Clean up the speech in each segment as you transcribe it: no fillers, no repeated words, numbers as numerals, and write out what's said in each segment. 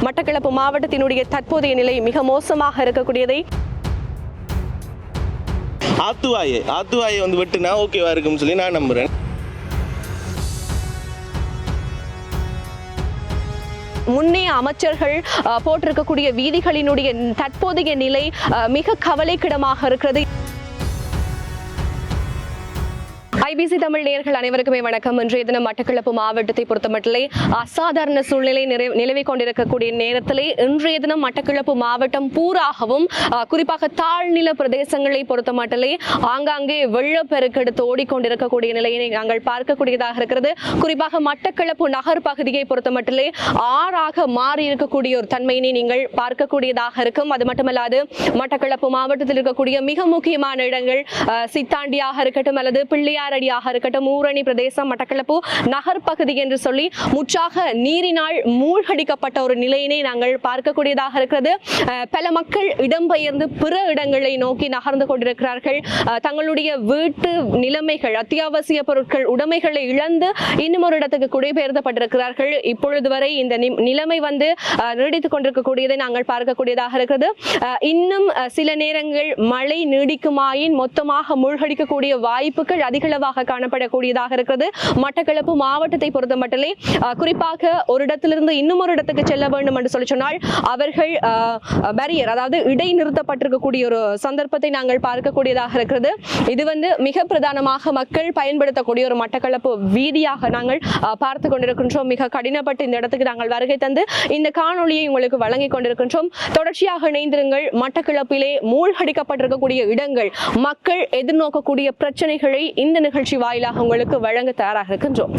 மட்டக்களப்பு மாவட்டத்தினுடைய தற்போதைய நிலை மிக மோசமாக இருக்கக்கூடியதை ஆத்துவாயை வந்து வெட்டுனா ஓகேவா இருக்கும்னு சொல்லி நான் நம்புறேன். முன்னைய அமைச்சர்கள் போட்டிருக்கக்கூடிய வீதிகளினுடைய தற்போதைய நிலை மிக கவலைக்கிடமாக இருக்கிறது. ஐபிசி தமிழ் நேயர்கள் அனைவருக்குமே வணக்கம். இன்றைய தினம் மட்டக்களப்பு மாவட்டத்தை பொறுத்தமட்டிலே அசாதாரண சூழ்நிலை நிலவிக் கொண்டிருக்கக்கூடிய நேரத்திலே இன்றைய தினம் மட்டக்களப்பு மாவட்டம் பூராகவும் குறிப்பாக தாழ்நில பிரதேசங்களை பொறுத்தமட்டிலே ஆங்காங்கே வெள்ளப்பெருக்கெடுத்து ஓடிக்கொண்டிருக்கக்கூடிய நிலையை நாங்கள் பார்க்கக்கூடியதாக இருக்கிறது. குறிப்பாக மட்டக்களப்பு நகர் பகுதியை பொறுத்தமட்டிலே ஆறாக மாறி இருக்கக்கூடிய ஒரு தன்மையினை நீங்கள் பார்க்கக்கூடியதாக இருக்கும். அது மட்டுமல்லாது மட்டக்களப்பு மாவட்டத்தில் இருக்கக்கூடிய மிக முக்கியமான இடங்கள் சித்தாண்டியாக இருக்கட்டும் அல்லது பிள்ளையார் அடியாக இருக்கட்டும், ஊரணி பிரதேசம், மட்டக்களப்பு நகர் பகுதி என்று சொல்லி முற்றாக நீரினால் மூழ்கடிக்கப்பட்ட ஒரு நிலையினை நாங்கள் பார்க்கக்கூடியதாக இருக்கிறது. பல மக்கள் இடம்பெயர்ந்து பிற இடங்களை நோக்கி நகர்ந்து கொண்டிருக்கிறார்கள். தங்களுடைய வீட்டு நிலைமைகள், அத்தியாவசிய பொருட்கள், உடைமைகளை இழந்து இன்னும் ஒரு இடத்துக்கு குடிபெயர்ந்தப்பட்டிருக்கிறார்கள். இப்பொழுது வரை இந்த நிலைமை வந்து நீடித்துக் கொண்டிருக்கக்கூடியதை நாங்கள் பார்க்கக்கூடியதாக இருக்கிறது. இன்னும் சில நேரங்கள் மழை நீடிக்குமாயின் மொத்தமாக மூழ்கடிக்கக்கூடிய வாய்ப்புகள் அதிகளவாக காணப்படக்கூடியதாக இருக்கிறது. மட்டக்களப்பு மாவட்டத்தை பொறுத்த மட்டிலே குறிப்பாக ஒரு இடத்திலிருந்து இன்னும் ஒரு இடத்துக்கு செல்ல வேண்டும் என்று சொல்லி சொன்னால் அவர்கள் பேரியர், அதாவது இடை நிறுத்தப்பட்டிருக்கக்கூடிய ஒரு சந்தர்ப்பத்தை நாங்கள் பார்க்கக்கூடியதாக இருக்கிறது. இது வந்து மிக பிரதானமாக மக்கள் பயன்படுத்தக்கூடிய ஒரு மட்டக்களப்பு வீதியாக நாங்கள் பார்த்து கொண்டிருக்கின்றோம். மிக கடினப்பட்டு இந்த இடத்துக்கு நாங்கள் வருகை தந்து இந்த காணொலியை உங்களுக்கு வழங்கிக் கொண்டிருக்கின்றோம். தொடர்ச்சியாக இணைந்திருங்கள். மட்டக்களப்பிலே மூழ்கடிக்கப்பட்டிருக்கக்கூடிய இடங்கள், மக்கள் எதிர்நோக்கக்கூடிய பிரச்சனைகளை இந்த நிகழ்ச்சி வாயிலாக உங்களுக்கு வழங்க தயாராக இருக்கின்றோம்.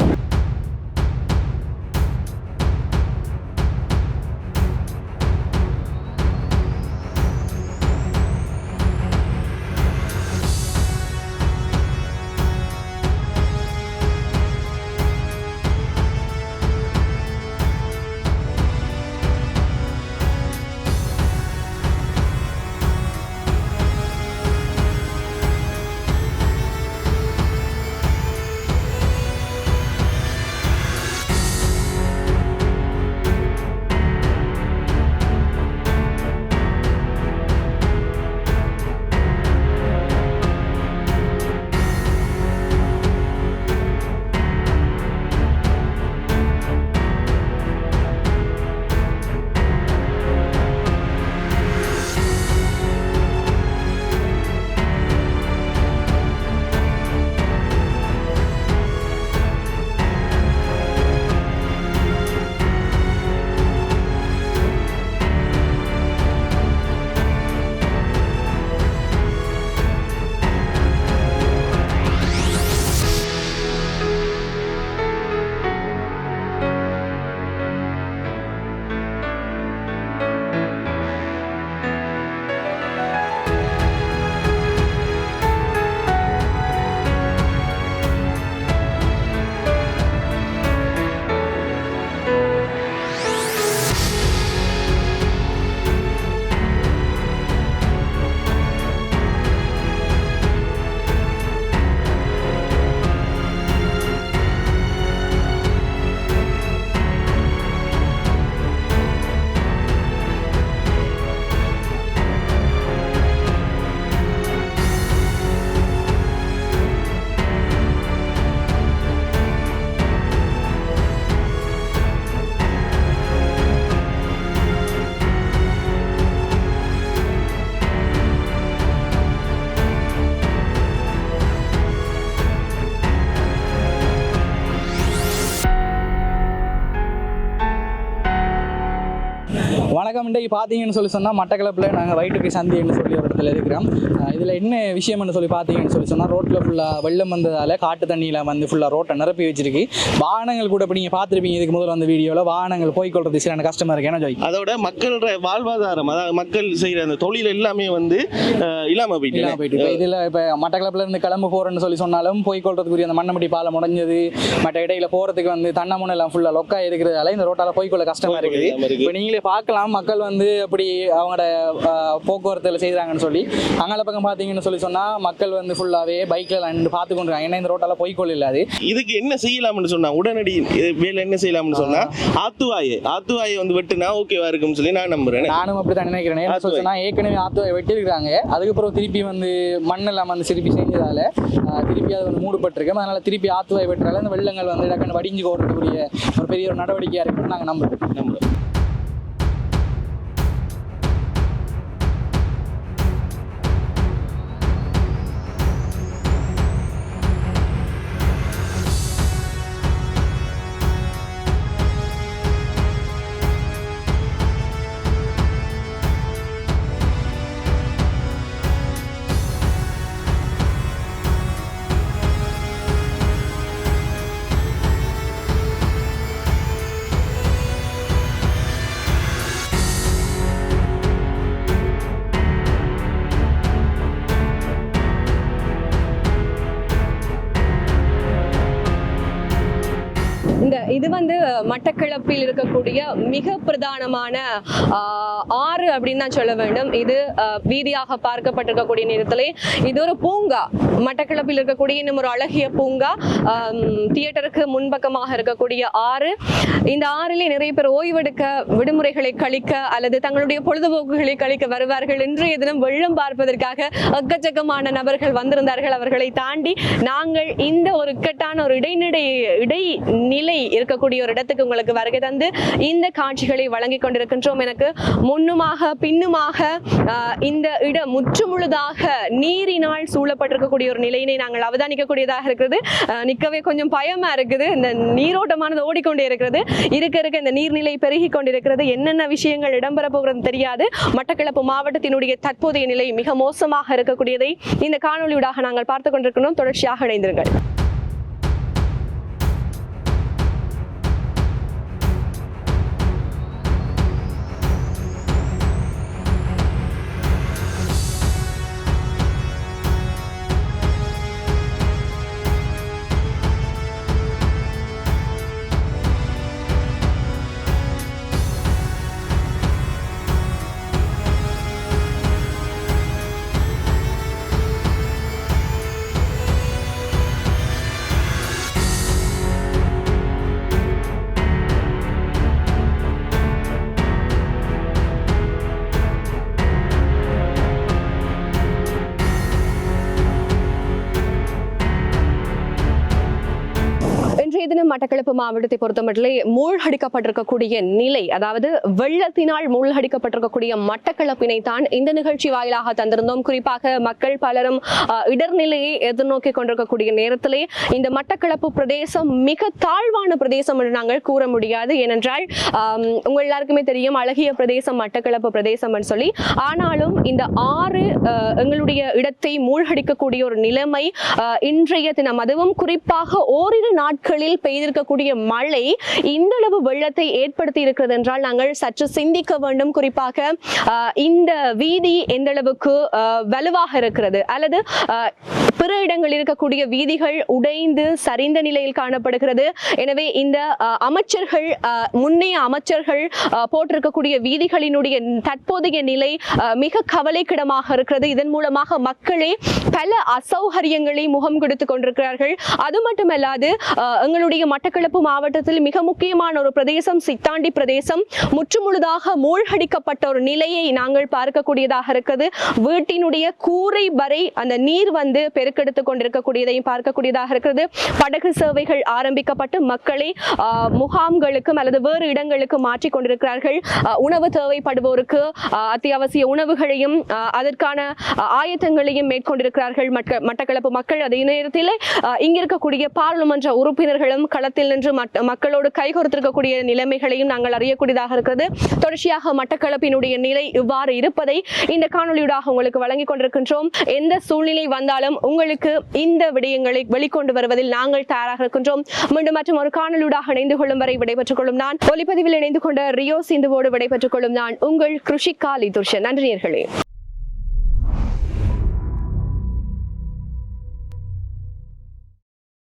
வணக்கம். இன்றைக்கு பார்த்தீங்கன்னு சொல்லி சொன்னால் மட்டக்களப்பில் நாங்கள் வயிற்றுக்கு சந்தின்னு சொல்லி ஒரு இடத்துல இருக்கிறோம். இதில் என்ன விஷயம்னு சொல்லி பார்த்தீங்கன்னு சொல்லி சொன்னால் ரோட்டில் ஃபுல்லாக வெள்ளம் வந்ததால் காட்டு தண்ணியில் வந்து ஃபுல்லாக ரோட்டை நிரப்பி வச்சிருக்கு. வாகனங்கள் கூட இப்போ நீங்கள் பார்த்துருப்பீங்க இதுக்கு முதல்ல வந்த வீடியோவில் வாகனங்கள் போய்கொள்றது சில கஷ்டமாக இருக்குது. ஏன்னா ஜோய் அதோட மக்களோட வாழ்வாதாரம், அதாவது மக்கள் செய்கிற அந்த தொழில் எல்லாமே வந்து இல்லாமல் போயிட்டு இதில் இப்போ மட்டக்களப்பில் இருந்து கிளம்பு போகிறேன்னு சொல்லி சொன்னாலும் போய்கொள்றதுக்குரிய அந்த மண்ணமட்டி பாலம் உடஞ்சது, மற்ற இடையில போகிறதுக்கு வந்து தன்னமுனை எல்லாம் ஃபுல்லாக லொக்கா இருக்கிறதால இந்த ரோட்டால் போய்கொள்ள கஷ்டமாக இருக்குது. இப்போ நீங்களே ரோட்லேயே பார்க்கலாம் மக்கள் வந்து அப்படி அவங்களோட போக்குவரத்தில் செய்கிறாங்கன்னு சொல்லி. அங்கே பக்கம் பார்த்தீங்கன்னு சொன்னால் மக்கள் வந்து ஃபுல்லாகவே பைக்கில் நின்று பார்த்து கொண்டிருக்காங்க. ஏன்னா இந்த ரோட்டால் போய்க்கொள்ள இல்லாது. இதுக்கு என்ன செய்யலாம்னு சொன்னா உடனடி வேலை என்ன செய்யலாம்னு சொன்னா ஆத்துவாயை வந்து வெட்டுனா ஓகேவா இருக்கும்னு சொல்லி நான் நம்புறேன். நானும் அப்படி தான் நினைக்கிறேன். ஏன்னா சொன்னா ஏற்கனவே ஆத்துவாயை வெட்டியிருக்காங்க. அதுக்கப்புறம் திருப்பி வந்து மண்ணெல்லாம் வந்து திருப்பி செஞ்சதால திருப்பி அது வந்து மூடப்பட்டிருக்கு. அதனால திருப்பி ஆத்துவாயை வெட்டுறால இந்த வெள்ளங்கள் வந்து டக்குன்னு வடிஞ்சு போடுறதுக்குரிய ஒரு பெரிய ஒரு நடவடிக்கையாக இருக்குன்னு நாங்கள் நம்புறோம். இது வந்து மட்டக்களப்பில் இருக்கக்கூடிய மிக பிரதானமான ஆறு அப்படின்னு தான் சொல்ல வேண்டும். இது வீதியாக பார்க்கப்பட்டிருக்கக்கூடிய நேரத்திலே இது ஒரு பூங்கா. மட்டக்களப்பில் இருக்கக்கூடிய இன்னும் ஒரு அழகிய பூங்கா, தியேட்டருக்கு முன்பக்கமாக இருக்கக்கூடிய ஆறு. இந்த ஆறிலே நிறைய பேர் ஓய்வெடுக்க, விடுமுறைகளை கழிக்க அல்லது தங்களுடைய பொழுதுபோக்குகளை கழிக்க வருவார்கள். இன்றைய தினம் வெள்ளம் பார்ப்பதற்காக எக்கச்சக்கமான நபர்கள் வந்திருந்தார்கள். அவர்களை தாண்டி நாங்கள் இந்த ஒரு இக்கட்டான ஒரு இடைநிலை இருக்கக்கூடிய ஒரு இடத்துக்கு உங்களுக்கு வருகை தந்து இந்த காட்சிகளை வழங்கி கொண்டிருக்கின்றோம். எனக்கு முன்னுமாக பின்னுமாக இந்த இடம் முற்றுமுழுதாக நீரினால் சூழப்பட்டிருக்கக்கூடிய ஒரு நிலையினை நாங்கள் அவதானிக்கக்கூடியதாக இருக்கிறது. நிற்கவே கொஞ்சம் பயமா இருக்குது. இந்த நீரோட்டமானது ஓடிக்கொண்டே இருக்கிறது. இருக்க இந்த நீர்நிலை பெருகி கொண்டிருக்கிறது. என்னென்ன விஷயங்கள் இடம்பெற போகிறது தெரியாது. மட்டக்களப்பு மாவட்டத்தினுடைய தற்போதைய நிலை மிக மோசமாக இருக்கக்கூடியதை இந்த காணொலியூடாக நாங்கள் பார்த்து கொண்டிருக்கிறோம். தொடர்ச்சியாக இணைந்திருங்கள். தினம் மட்டக்களப்பு மாவட்டத்தை பொறுத்தமட்டிலே மூழ்கடிக்கப்பட்டிருக்கக்கூடிய நிலை, அதாவது வெள்ளத்தினால் மூழ்கடிக்கப்பட்டிருக்கக்கூடிய மட்டக்களப்பினை தான் இந்த நிகழ்ச்சி வாயிலாக தந்திருந்தோம். குறிப்பாக மக்கள் பலரும் இடர்நிலையை எதிர்நோக்கி கொண்டிருக்கக்கூடிய நேரத்திலே இந்த மட்டக்களப்பு பிரதேசம் மிக தாழ்வான பிரதேசம் என்று நாங்கள் கூற முடியாது. ஏனென்றால் உங்கள் எல்லாருக்குமே தெரியும் அழகிய பிரதேசம் மட்டக்களப்பு பிரதேசம் என்று சொல்லி. ஆனாலும் இந்த ஆறு எங்களுடைய இடத்தை மூழ்கடிக்கக்கூடிய ஒரு நிலைமை இன்றைய தினம், அதுவும் குறிப்பாக ஓரிரு நாட்களில் பெய்திருக்கக்கூடிய மழை இந்த அளவு வெள்ளத்தை ஏற்படுத்தி இருக்கிறது என்றால் நாங்கள் சற்று சிந்திக்க வேண்டும். குறிப்பாக இந்த வீதி எந்த அளவுக்கு வலுவாக இருக்கிறது அல்லது பிற இடங்களில் இருக்கக்கூடிய வீதிகள் உடைந்து சரிந்த நிலையில் காணப்படுகிறது. எனவே இந்த அமைச்சர்கள், முன்னைய அமைச்சர்கள் போட்டிருக்கக்கூடிய வீதிகளினுடைய தற்போதைய நிலை மிக கவலைக்கிடமாக இருக்கிறது. இதன் மூலமாக மக்களே பல அசௌகரியங்களை முகம் கொடுத்து கொண்டிருக்கிறார்கள். அது மட்டுமல்லாது எங்களுடைய மட்டக்களப்பு மாவட்டத்தில் மிக முக்கியமான ஒரு பிரதேசம் சித்தாண்டி பிரதேசம் முற்றுமுழுதாக மூழ்கடிக்கப்பட்ட ஒரு நிலையை நாங்கள் பார்க்கக்கூடியதாக இருக்கிறது. வீட்டினுடைய கூரை வரை அந்த நீர் வந்து பெருக்கெடுத்துக் கொண்டிருக்கக்கூடியதையும் பார்க்கக்கூடியதாக இருக்கிறது. படகு சேவைகள் ஆரம்பிக்கப்பட்டு மக்களை முகாம்களுக்கும் அல்லது வேறு இடங்களுக்கு மாற்றிக் கொண்டிருக்கிறார்கள். உணவு தேவைப்படுவோருக்கு அத்தியாவசிய உணவுகளையும் அதற்கான ஆயத்தங்களையும் மேற்கொண்டிருக்கிறார்கள் மட்டக்களப்பு மக்கள். அதே நேரத்தில் இங்கிருக்கக்கூடிய பாராளுமன்ற உறுப்பினர்களும் களத்தில் நின்று மக்களோடு கைகோர்த்திருக்கக்கூடிய நிலைமைகளையும் நாங்கள் அறியக்கூடியதாக இருக்கிறது. தொடர்ச்சியாக மட்டக்களப்பினுடைய நிலை இவ்வாறு இருப்பதை இந்த காணொலியூடாக உங்களுக்கு வழங்கிக் கொண்டிருக்கின்றோம். எந்த சூழ்நிலை வந்தாலும் உங்களுக்கு இந்த விடயங்களை வெளிக்கொண்டு வருவதில் நாங்கள் தயாராக இருக்கின்றோம். மீண்டும் மற்றும் ஒரு காணொலியூடாக இணைந்து கொள்ளும் வரை விடைபெற்றுக் கொள்ளும் நான், ஒலிப்பதிவில் இணைந்து கொண்ட ரியோ சிந்துவோடு விடைபெற்றுக் கொள்ளும் நான் உங்கள் கிருஷிகா லிதுர்ஷன். நன்றி நேயர்களே.